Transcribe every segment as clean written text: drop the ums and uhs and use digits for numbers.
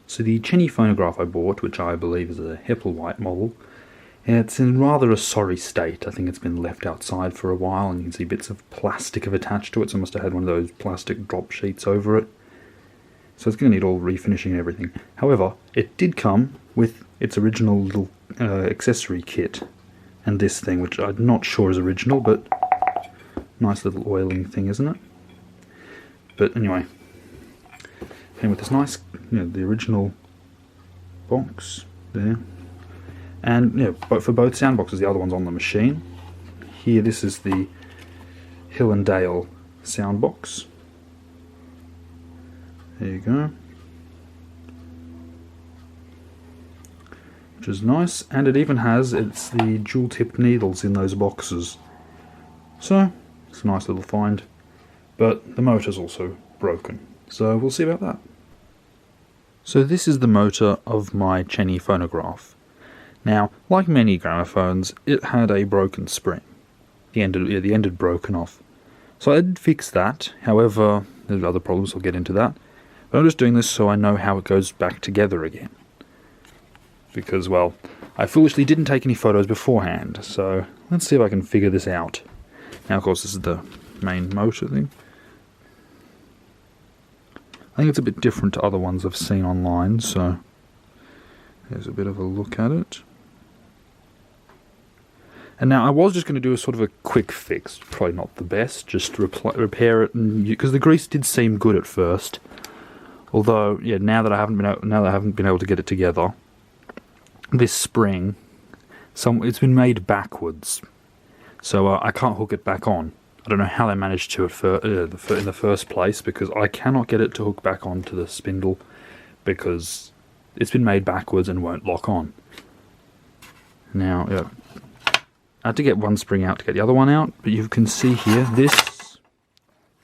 So the Cheney Phonograph I bought, which I believe is a Hepplewhite model, it's in rather a sorry state. I think it's been left outside for a while, and you can see bits of plastic have attached to it, so I must have had one of those plastic drop sheets over it. So it's going to need all refinishing and everything. However, it did come with its original little accessory kit, and this thing, which I'm not sure is original, but nice little oiling thing, isn't it? But anyway, came with this nice, the original box there, and but for both sound boxes, the other one's on the machine. Here, this is the Hill and Dale sound box. There you go, which is nice, and it even has the dual-tipped needles in those boxes. So it's a nice little find, but the motor's also broken, so we'll see about that. So this is the motor of my Cheney Phonograph. Now, like many gramophones, it had a broken spring. The end had broken off. So I did fix that. However, there's other problems, I'll get into that. But I'm just doing this so I know how it goes back together again. Because, well, I foolishly didn't take any photos beforehand, so let's see if I can figure this out. Now, of course, this is the main motor thing. I think it's a bit different to other ones I've seen online, so there's a bit of a look at it. And now I was just going to do a sort of a quick fix, probably not the best, just repair it, because the grease did seem good at first. Although, now that I haven't been able to get it together, this spring, it's been made backwards, so I can't hook it back on. I don't know how they managed to in the first place, because I cannot get it to hook back onto the spindle because it's been made backwards and won't lock on. Now, I had to get one spring out to get the other one out, but you can see here, this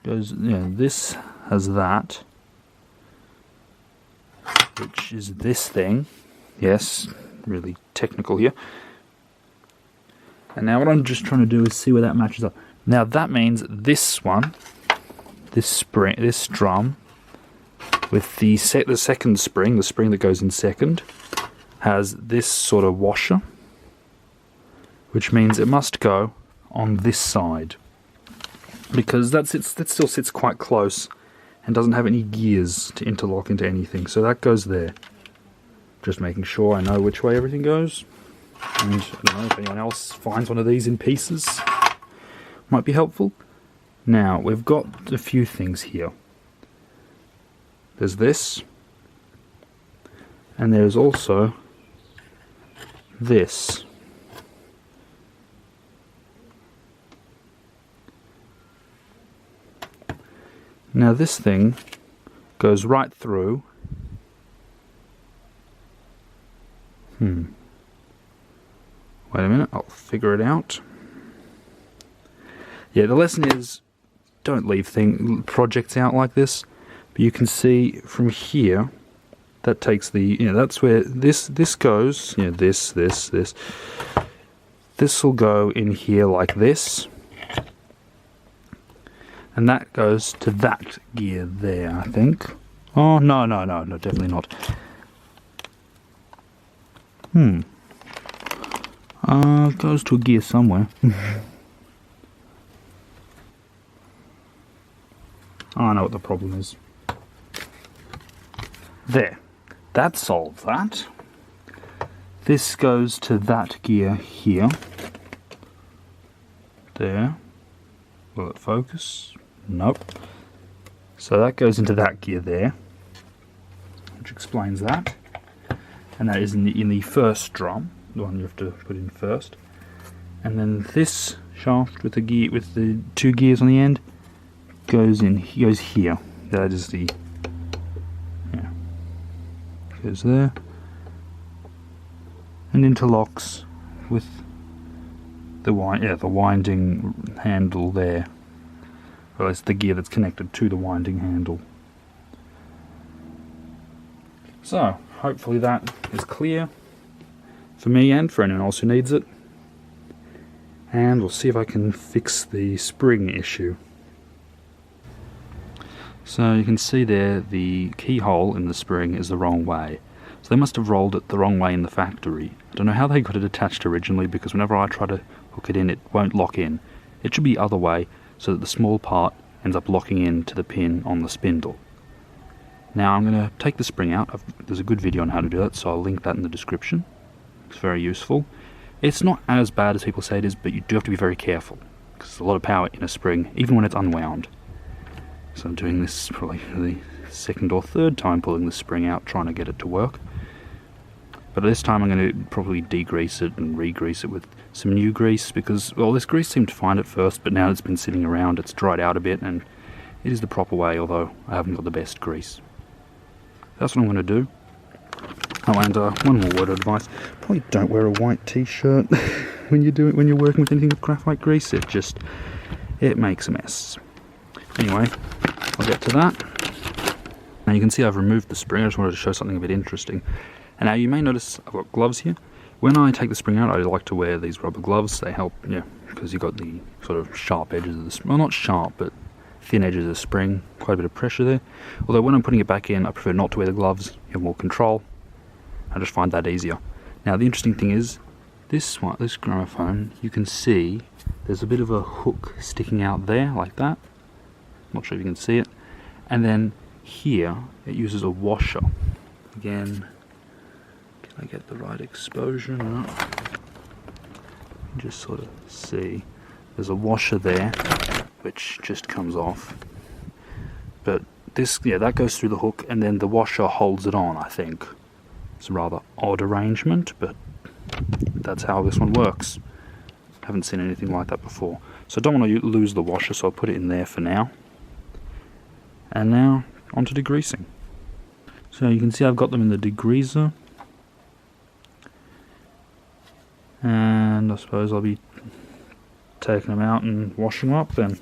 goes, this has that, which is this thing. Yes, really technical here. And now what I'm just trying to do is see where that matches up. Now that means this one, this drum, with the second spring, the spring that goes in second, has this sort of washer, which means it must go on this side, because that still sits quite close and doesn't have any gears to interlock into anything, so that goes there. Just making sure I know which way everything goes, and I don't know if anyone else finds one of these in pieces. Might be helpful. Now, we've got a few things here. There's this, and there's also this. Now this thing goes right through. Wait a minute, I'll figure it out. Yeah, the lesson is, don't leave projects out like this. But you can see from here, that takes that's where this goes. This will go in here like this. And that goes to that gear there, I think. Oh, no, definitely not. It goes to a gear somewhere. I know what the problem is. There. That solves that. This goes to that gear here. There. Will it focus? Nope. So that goes into that gear there, which explains that. And that is in the first drum, the one you have to put in first. And then this shaft with the two gears on the end goes here. That is goes there and interlocks with the winding handle there. Well, it's the gear that's connected to the winding handle. So, hopefully that is clear for me and for anyone else who needs it. And we'll see if I can fix the spring issue. So you can see there the keyhole in the spring is the wrong way. So they must have rolled it the wrong way in the factory. I don't know how they got it attached originally, because whenever I try to hook it in, it won't lock in. It should be the other way, so that the small part ends up locking in to the pin on the spindle. Now I'm going to take the spring out. There's a good video on how to do that, so I'll link that in the description. It's very useful. It's not as bad as people say it is, but you do have to be very careful, because there's a lot of power in a spring, even when it's unwound. So I'm doing this probably for the second or third time, pulling the spring out, trying to get it to work. But this time I'm going to probably degrease it and re-grease it with some new grease, because, well, this grease seemed fine at first, but now it's been sitting around, it's dried out a bit, and it is the proper way, although I haven't got the best grease. That's what I'm going to do. Oh, and one more word of advice: probably don't wear a white t-shirt when you're working with anything with graphite grease. It makes a mess. Anyway, I'll get to that. Now you can see I've removed the spring. I just wanted to show something a bit interesting. And now you may notice I've got gloves here. When I take the spring out, I like to wear these rubber gloves. They help, because you've got the sort of sharp edges of the spring. Well, not sharp, but thin edges of the spring. Quite a bit of pressure there. Although when I'm putting it back in, I prefer not to wear the gloves. You have more control. I just find that easier. Now the interesting thing is, this gramophone, you can see there's a bit of a hook sticking out there, like that. Not sure if you can see it. And then here, it uses a washer. Again, can I get the right exposure? No. Just sort of see. There's a washer there, which just comes off. But this, that goes through the hook, and then the washer holds it on, I think. It's a rather odd arrangement, but that's how this one works. Haven't seen anything like that before. So I don't want to lose the washer, so I'll put it in there for now. And now, onto degreasing. So you can see I've got them in the degreaser. And I suppose I'll be taking them out and washing them up then.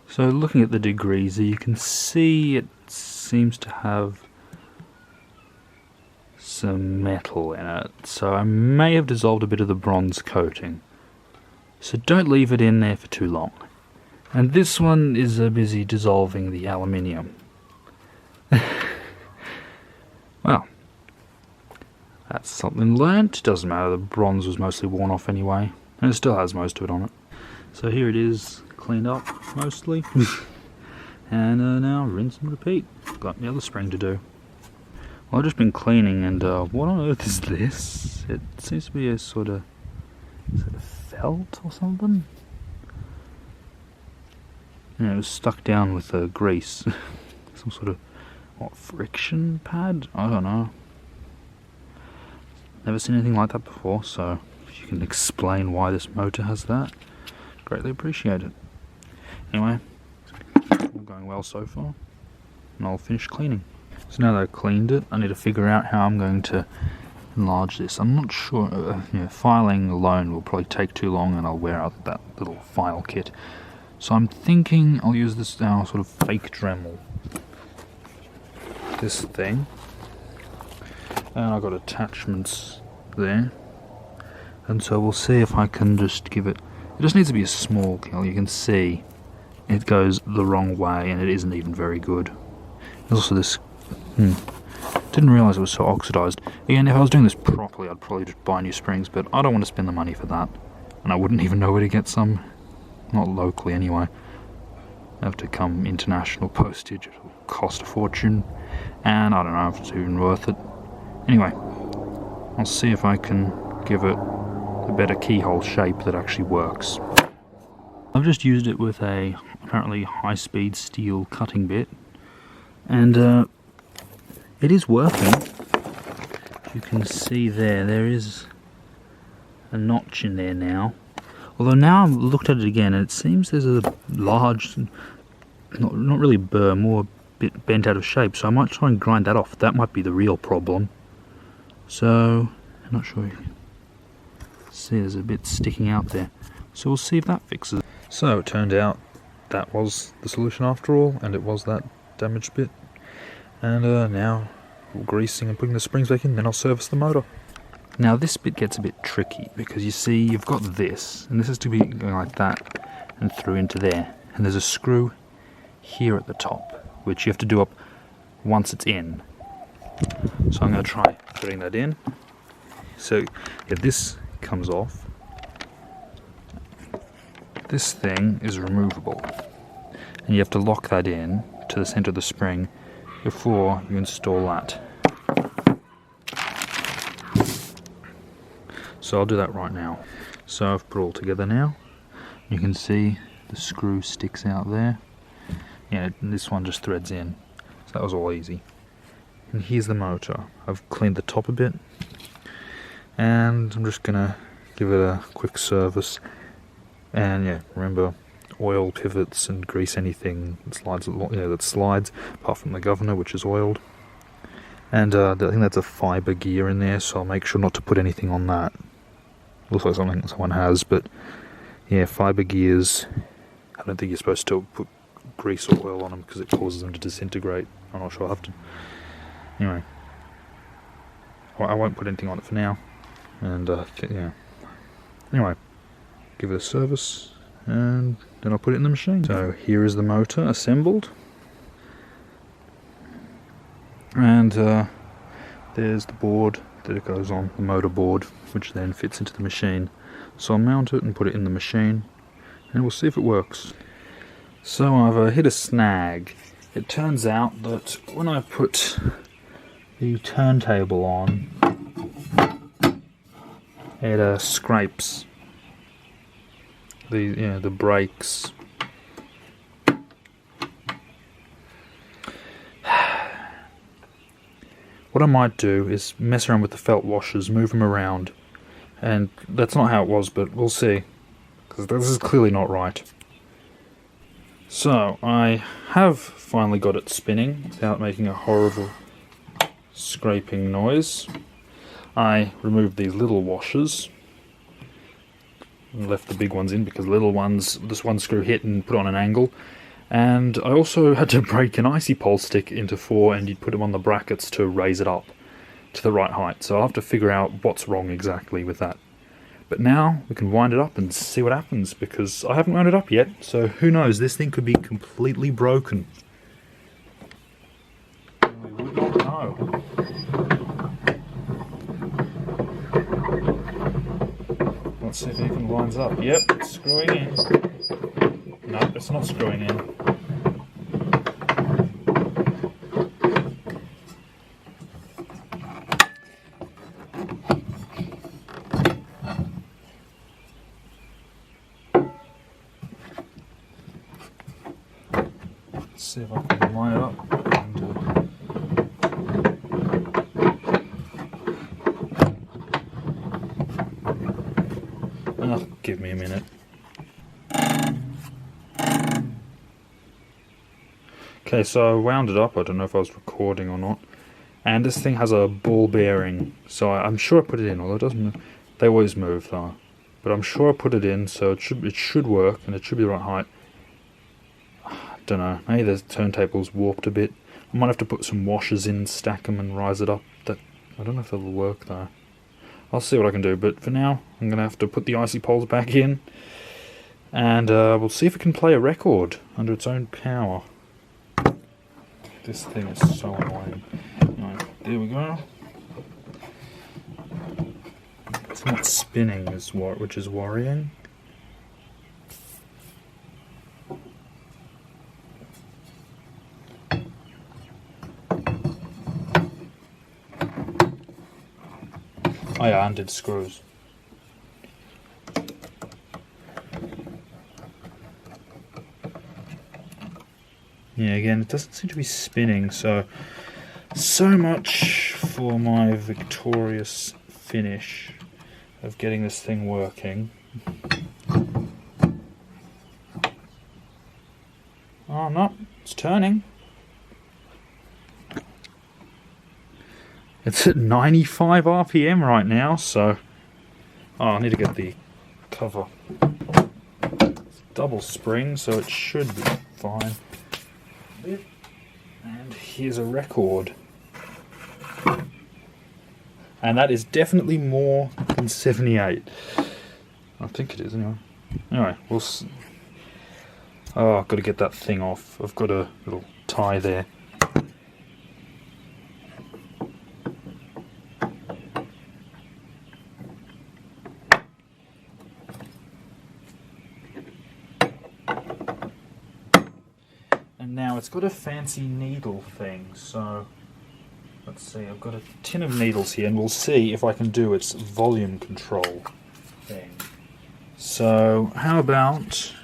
So looking at the degreaser, you can see it seems to have some metal in it. So I may have dissolved a bit of the bronze coating. So don't leave it in there for too long. And this one is busy dissolving the aluminium. Well, that's something learnt. Doesn't matter, the bronze was mostly worn off anyway, and it still has most of it on it. So here it is, cleaned up mostly. And now rinse and repeat. Got the other spring to do. Well, I've just been cleaning, and what on earth is this? It seems to be a sort of felt or something. Yeah, it was stuck down with grease. Some sort of, friction pad? I don't know. Never seen anything like that before, so if you can explain why this motor has that, greatly appreciate it. Anyway, all going well so far, and I'll finish cleaning. So now that I've cleaned it, I need to figure out how I'm going to enlarge this. I'm not sure. Filing alone will probably take too long, and I'll wear out that little file kit. So I'm thinking I'll use this now sort of fake Dremel. This thing. And I've got attachments there. And so we'll see if I can just give it... It just needs to be a small kill. You can see it goes the wrong way, and it isn't even very good. There's also this... Didn't realise it was so oxidised. Again, if I was doing this properly, I'd probably just buy new springs, but I don't want to spend the money for that. And I wouldn't even know where to get some. Not locally, anyway. I have to come international postage. It'll cost a fortune. And I don't know if it's even worth it. Anyway, I'll see if I can give it a better keyhole shape that actually works. I've just used it with a apparently high-speed steel cutting bit. And it is working. You can see there is a notch in there now. Although now I've looked at it again, and it seems there's a large, not really burr, more a bit bent out of shape. So I might try and grind that off. That might be the real problem. So I'm not sure. You can see there's a bit sticking out there. So we'll see if that fixes it. So it turned out that was the solution after all, and it was that damaged bit. And now we're greasing and putting the springs back in, then I'll service the motor. Now this bit gets a bit tricky, because you see you've got this, and this is to be going like that and through into there, and there's a screw here at the top, which you have to do up once it's in. So I'm going to try putting that in. So if this comes off, this thing is removable, and you have to lock that in to the center of the spring before you install that. So I'll do that right now. So I've put it all together now. You can see the screw sticks out there. Yeah, this one just threads in. So that was all easy. And here's the motor. I've cleaned the top a bit, and I'm just gonna give it a quick service. And yeah, remember, oil pivots and grease anything that slides, apart from the governor, which is oiled. And I think that's a fiber gear in there, so I'll make sure not to put anything on that. Looks like something someone has, but yeah, fiber gears. I don't think you're supposed to put grease or oil on them because it causes them to disintegrate. I'm not sure. I'll have to. Anyway, I won't put anything on it for now. And yeah. Anyway, give it a service, and then I'll put it in the machine. So here is the motor assembled, and there's the board that it goes on, the motor board, which then fits into the machine. So I'll mount it and put it in the machine, and we'll see if it works. So I've hit a snag. It turns out that when I put the turntable on, it scrapes the brakes. What I might do is mess around with the felt washers, move them around, and that's not how it was, but we'll see, because this is clearly not right. So I have finally got it spinning without making a horrible scraping noise. I removed these little washers and left the big ones in because little ones, this one screw hit and put on an angle. And I also had to break an icy pole stick into 4, and you'd put them on the brackets to raise it up to the right height. So I'll have to figure out what's wrong exactly with that. But now we can wind it up and see what happens, because I haven't wound it up yet, so who knows, this thing could be completely broken. We would not know. Let's see if anything lines up. Yep, it's screwing in. No, it's not screwing in. Let's see if I can line it up. Give me a minute. Okay, so I wound it up. I don't know if I was recording or not. And this thing has a ball bearing, so I'm sure I put it in, although it doesn't move. They always move though. But I'm sure I put it in, so it should work, and it should be the right height. I don't know, maybe the turntable's warped a bit. I might have to put some washers in, stack them and rise it up. I don't know if that'll work though. I'll see what I can do, but for now I'm going to have to put the icy poles back in, and we'll see if it can play a record under its own power. This thing is so annoying. Right, there we go. It's not spinning, which is worrying. Oh yeah, undid screws. Yeah, again, it doesn't seem to be spinning, so much for my victorious finish of getting this thing working. Oh no, it's turning. It's at 95 RPM right now, so... Oh, I need to get the cover. It's double spring, so it should be fine. And here's a record. And that is definitely more than 78. I think it is, anyway. Anyway, Oh, I've got to get that thing off. I've got a little tie there. And now it's got a fancy needle thing, so let's see, I've got a tin of needles here and we'll see if I can do its volume control thing. So how about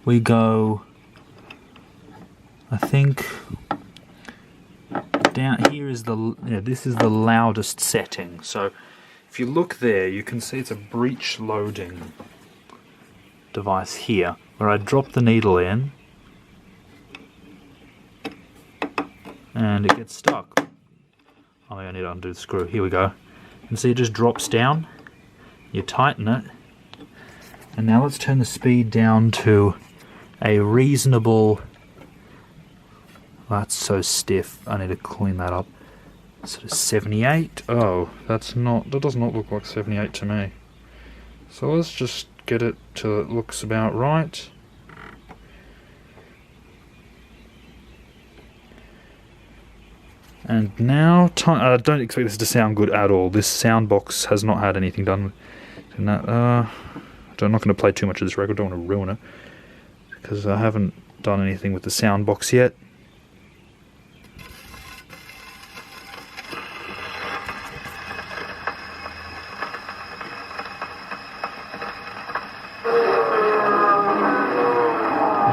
we go, I think down here is this is the loudest setting. So if you look there, you can see it's a breech loading device here, where I drop the needle in and it gets stuck. Oh, I need to undo the screw. Here we go. You can see it just drops down. You tighten it. And now let's turn the speed down to a reasonable... That's so stiff. I need to clean that up. Sort of 78. Oh, that does not look like 78 to me. So let's just get it till it looks about right. And now, I don't expect this to sound good at all. This sound box has not had anything done. I'm not going to play too much of this record. I don't want to ruin it because I haven't done anything with the sound box yet.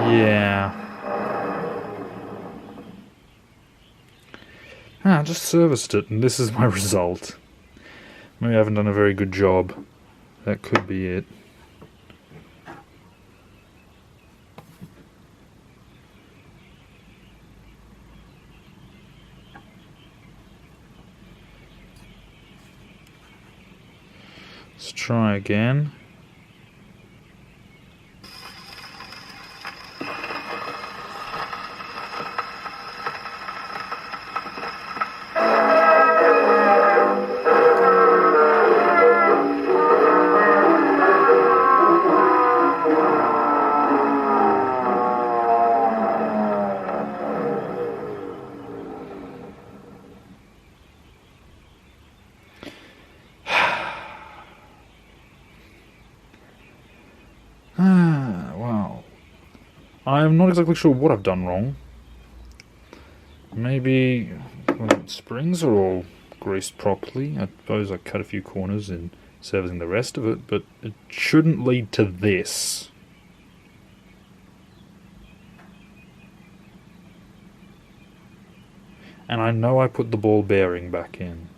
Yeah. I just serviced it, and this is my result. Maybe I haven't done a very good job. That could be it. Let's try again. Wow. I'm not exactly sure what I've done wrong. Maybe the springs are all greased properly. I suppose I cut a few corners in servicing the rest of it, but it shouldn't lead to this. And I know I put the ball bearing back in.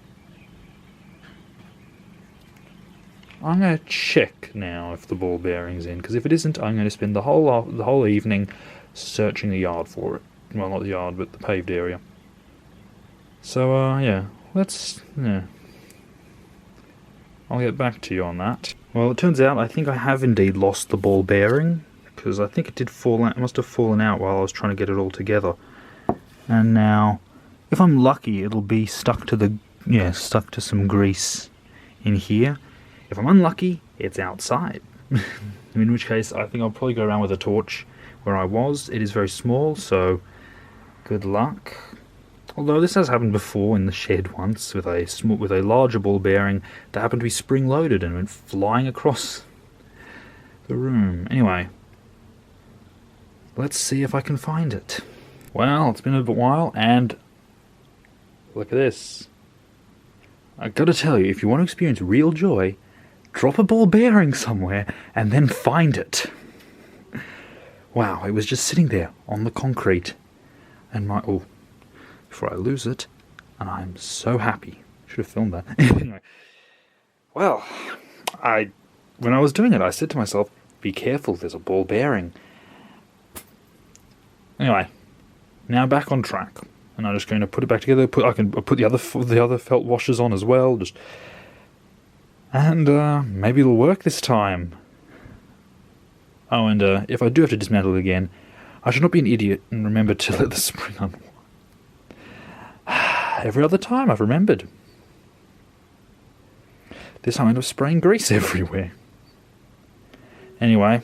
I'm going to check now if the ball bearing's in, because if it isn't, I'm going to spend the whole evening searching the yard for it. Well, not the yard, but the paved area. So, yeah, I'll get back to you on that. Well, it turns out I think I have indeed lost the ball bearing, because I think it did fall out. It must have fallen out while I was trying to get it all together. And now, if I'm lucky, it'll be stuck to some grease in here. If I'm unlucky, it's outside. In which case, I think I'll probably go around with a torch where I was. It is very small, so good luck. Although this has happened before in the shed once with a larger ball bearing that happened to be spring-loaded and went flying across the room. Anyway, let's see if I can find it. Well, it's been a while, and look at this. I gotta tell you, if you want to experience real joy, drop a ball bearing somewhere and then find it. Wow, it was just sitting there on the concrete. And before I lose it, and I'm so happy. Should have filmed that. Anyway, well, when I was doing it, I said to myself, be careful, there's a ball bearing. Anyway, now back on track. And I'm just going to put it back together. I can put the other felt washers on as well. And maybe it'll work this time. Oh, and if I do have to dismantle it again, I should not be an idiot and remember to let the spring unwind. Every other time I've remembered. This time I end up spraying grease everywhere. Anyway,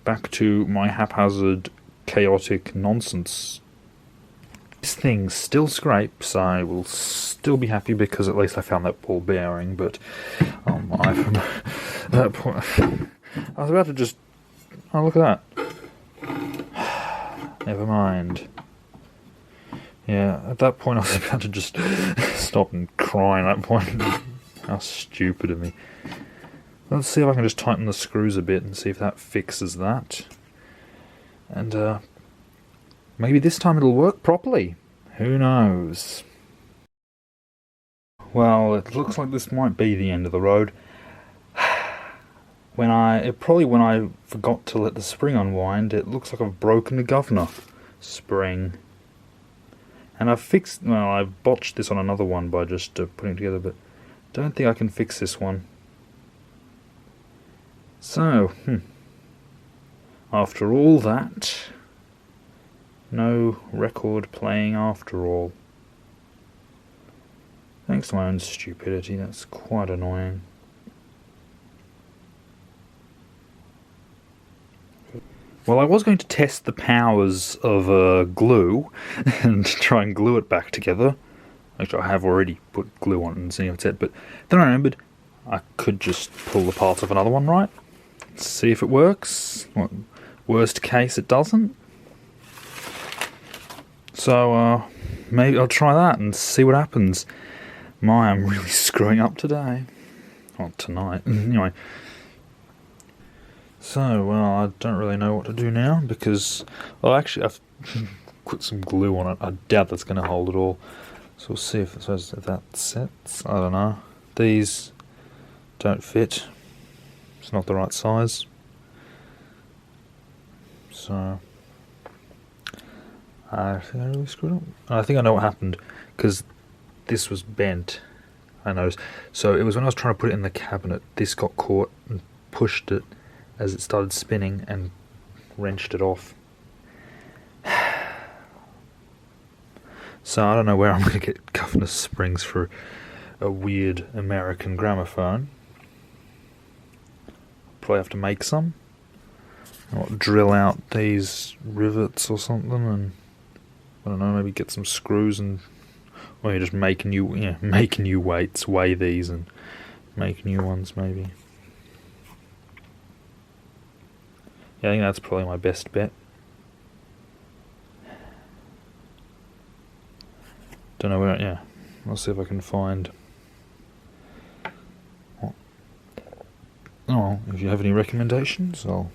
back to my haphazard, chaotic nonsense. This thing still scrapes. I will still be happy because at least I found that ball bearing, but oh my, from that point I was about to just, oh look at that. Never mind. Yeah, at that point I was about to just stop and cry at that point. How stupid of me. Let's see if I can just tighten the screws a bit and see if that fixes that. And maybe this time it'll work properly. Who knows? Well, it looks like this might be the end of the road. When I forgot to let the spring unwind, it looks like I've broken the governor spring. And I botched this on another one by just putting it together, but don't think I can fix this one. So, after all that, no record playing after all. Thanks to my own stupidity, that's quite annoying. Well, I was going to test the powers of glue and try and glue it back together. Actually, I have already put glue on it and seen it set, but then I remembered I could just pull the parts of another one right. See if it works. Well, worst case, it doesn't. So, maybe I'll try that and see what happens. I'm really screwing up today. Well, tonight. Anyway. So, well, I don't really know what to do now because... Well, actually, I've put some glue on it. I doubt that's going to hold it all. So we'll see if that sets. I don't know. These don't fit. It's not the right size. So... I think I really screwed up. I think I know what happened because this was bent. I noticed. So it was when I was trying to put it in the cabinet. This got caught and pushed it as it started spinning and wrenched it off. So I don't know where I'm going to get governor springs for a weird American gramophone. Probably have to make some. I'll drill out these rivets or something and I don't know, maybe get some screws and or you just make new weights, weigh these and make new ones maybe. Yeah, I think that's probably my best bet. Don't know where, yeah. I'll see if I can find... Oh, if you have any recommendations, I'll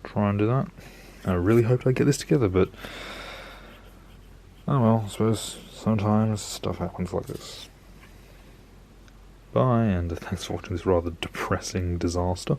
try and do that. I really hoped I'd get this together, but... Oh well, I suppose sometimes stuff happens like this. Bye, and thanks for watching this rather depressing disaster.